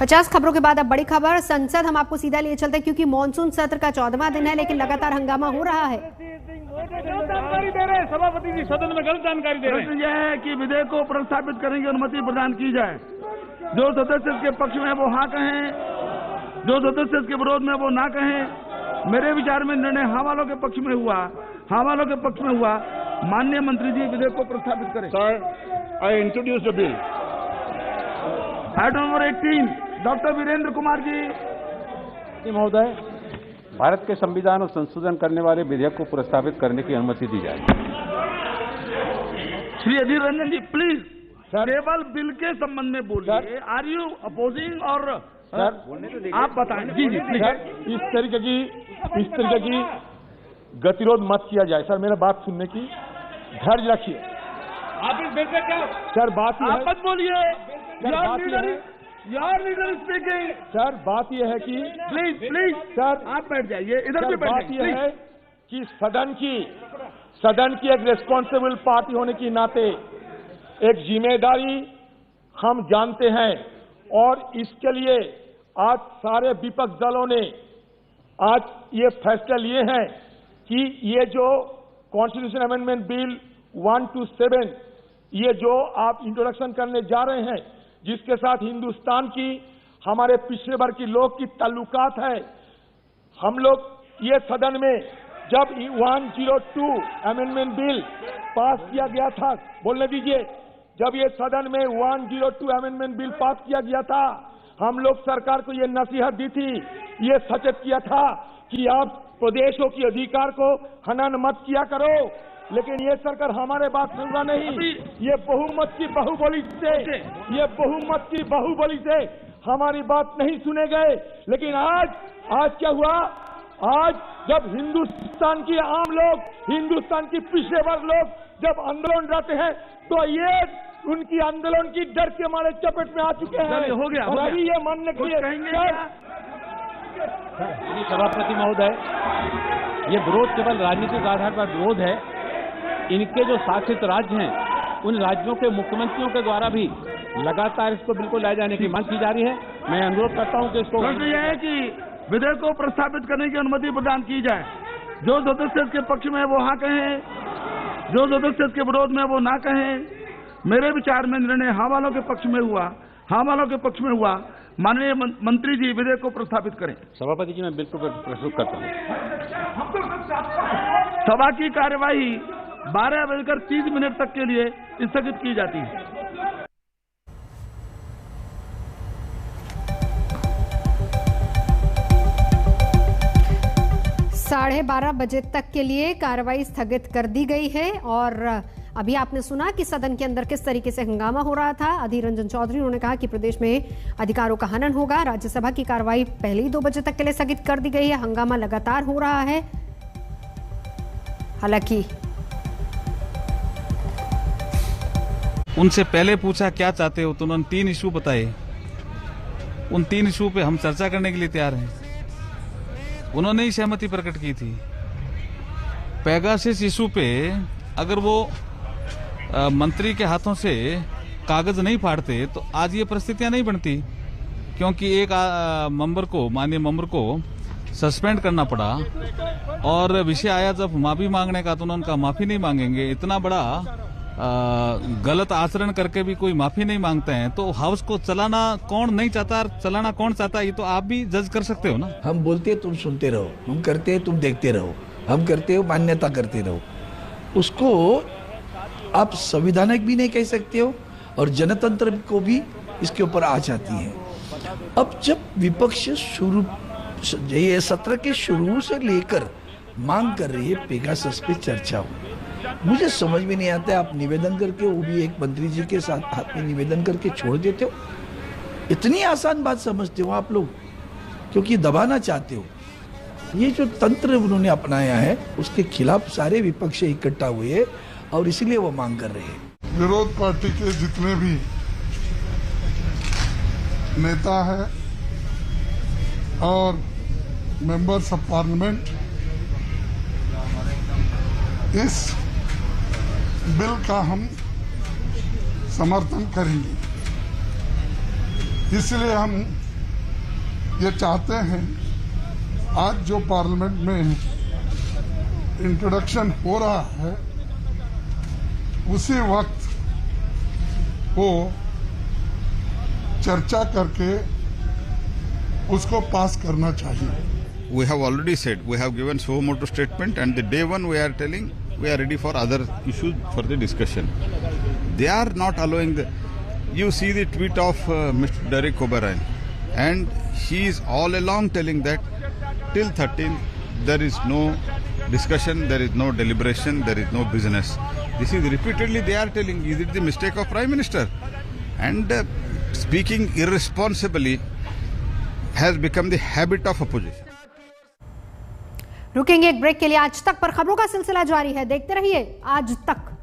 50 खबरों के बाद अब बड़ी खबर संसद हम आपको सीधा लिए चलते हैं क्योंकि मानसून सत्र का 14वां दिन है लेकिन लगातार हंगामा हो रहा है। जानकारी दे रहे हैं सभापति जी, सदन में गलत जानकारी दे रहे हैं। यह है कि विधेयक को प्रस्तावित करने की अनुमति प्रदान की जाए। जो सदस्य इसके पक्ष में वो हाँ कहें, जो सदस्य इसके विरोध में वो ना कहें। मेरे विचार में निर्णय हाँ वालों के पक्ष में हुआ, हाँ वालों के पक्ष में हुआ। माननीय मंत्री जी विधेयक को प्रस्तावित करें। Sir, I introduce the bill. Item number 18 doctor Virendra Kumar ji. महोदय, भारत के संविधान और संशोधन करने वाले विधेयक को प्रस्तावित करने की अनुमति दी जाए। श्री अधीर रंजन जी प्लीज केवल बिल के संबंध में बोलिए। आर यू अपोजिंग और सर आप बताएं। जी जी प्लीज। इस तरीके की गतिरोध मत किया जाए। सर, मेरा बात सुनने की धैर्य रखिए। आप इस बिल पे क्या सर बात आप मत बोलिए। यार लीडर स्पीकिंग। सर, बात यह है कि प्लीज सर आप बैठ जाइए, इधर भी बैठ बात जाइए। यह है कि सदन की एक रिस्पॉन्सिबल पार्टी होने के नाते एक जिम्मेदारी हम जानते हैं और इसके लिए आज सारे विपक्ष दलों ने आज ये फैसला लिए हैं कि ये जो कॉन्स्टिट्यूशन अमेंडमेंट बिल 127 ये जो आप इंट्रोडक्शन करने जा रहे हैं, जिसके साथ हिंदुस्तान की हमारे पिछड़े वर्ग की लोग की ताल्लुकात है। हम लोग ये सदन में जब 102 अमेंडमेंट बिल पास किया गया था, बोलने दीजिए, जब ये सदन में 102 अमेंडमेंट बिल पास किया गया था, हम लोग सरकार को ये नसीहत दी थी, ये सचेत किया था कि आप प्रदेशों की अधिकार को हनन मत किया करो। लेकिन ये सरकार हमारे बात सुनना नहीं। ये बहुमत की बाहुबली से हमारी बात नहीं सुने गए। लेकिन आज क्या हुआ? आज जब हिंदुस्तान की आम लोग, हिंदुस्तान की पिछड़े वर्ग लोग जब आंदोलन रहते हैं तो ये उनकी आंदोलन की डर के मारे चपेट में आ चुके हैं। हो गया। अभी ये मानने के लिए सभापति महोदय, ये विरोध केवल राजनीतिक आधार पर विरोध है। इनके जो शासित राज्य हैं, उन राज्यों के मुख्यमंत्रियों के द्वारा भी लगातार इसको बिल्कुल लाए जाने की मांग की जा रही है। मैं अनुरोध करता हूं कि इसको यह है कि विधेयक को प्रस्तावित करने की अनुमति प्रदान की जाए। जो सदस्य इसके पक्ष में वो हाँ कहें, जो सदस्य इसके विरोध में वो ना कहें। मेरे विचार में निर्णय हाँ वालों के पक्ष में हुआ, हाँ वालों के पक्ष में हुआ। माननीय मंत्री जी विधेयक को प्रस्तावित करें। सभापति जी, मैं बिल्कुल प्रस्तुत करता हूँ। सभा की कार्यवाही 12:30 तक के लिए स्थगित की जाती है। 12:30 बजे तक के लिए कार्रवाई स्थगित कर दी गई है। और अभी आपने सुना कि सदन के अंदर किस तरीके से हंगामा हो रहा था। अधीर रंजन चौधरी, उन्होंने कहा कि प्रदेश में अधिकारों का हनन होगा। राज्यसभा की कार्रवाई पहले ही 2 बजे तक के लिए स्थगित कर दी गई है। हंगामा लगातार हो रहा है। हालांकि उनसे पहले पूछा क्या चाहते हो तो उन्होंने 3 इशू बताए। उन 3 इशू पे हम चर्चा करने के लिए तैयार हैं। उन्होंने ही सहमति प्रकट की थी। पेगासस इशू पे अगर वो मंत्री के हाथों से कागज नहीं फाड़ते तो आज ये परिस्थितियां नहीं बनती, क्योंकि एक मेंबर को, माननीय मेंबर को सस्पेंड करना पड़ा। और विषय आया जब माफी मांगने का तो उन्होंने कहा माफी नहीं मांगेंगे। इतना बड़ा गलत आचरण करके भी कोई माफी नहीं मांगते हैं तो हाउस को चलाना कौन नहीं चाहता, चलाना कौन चाहता है, ये तो आप भी जज कर सकते हो ना। हम बोलते तुम सुनते रहो, हम करते तुम देखते रहो, हम करते हो मान्यता करते रहो। उसको आप संविधानिक भी नहीं कह सकते हो और जनतंत्र को भी इसके ऊपर आ जाती है। अब जब विपक्ष ये सत्र के शुरू से लेकर मांग कर रही है पेगासस पे चर्चा हो, मुझे समझ में नहीं आता है। आप निवेदन करके, वो भी एक मंत्री जी के साथ हाथ में निवेदन करके छोड़ देते हो। इतनी आसान बात समझते हो आप लोग, क्योंकि दबाना चाहते हो। ये जो तंत्र उन्होंने अपनाया है उसके खिलाफ सारे विपक्ष इकट्ठा हुए और इसीलिए वो मांग कर रहे हैं। विरोध पार्टी के जितने भी नेता हैं और मेंबर्स ऑफ पार्लियामेंट इस बिल का हम समर्थन करेंगे। इसलिए हम ये चाहते हैं आज जो पार्लियामेंट में इंट्रोडक्शन हो रहा है उसी वक्त वो चर्चा करके उसको पास करना चाहिए। We have already said, we have given suo motu statement, and the day one we are telling we are ready for other issues for the discussion. They are not allowing the. You see the tweet of Mr. Derek O'Brien, and he is all along telling that till 13th there is no discussion, there is no deliberation, there is no business. This is repeatedly they are telling. Is it the mistake of Prime Minister? And speaking irresponsibly has become the habit of opposition. रुकेंगे एक break के लिए। आज तक पर खबरों का सिलसिला जारी है, देखते रहिए आज तक।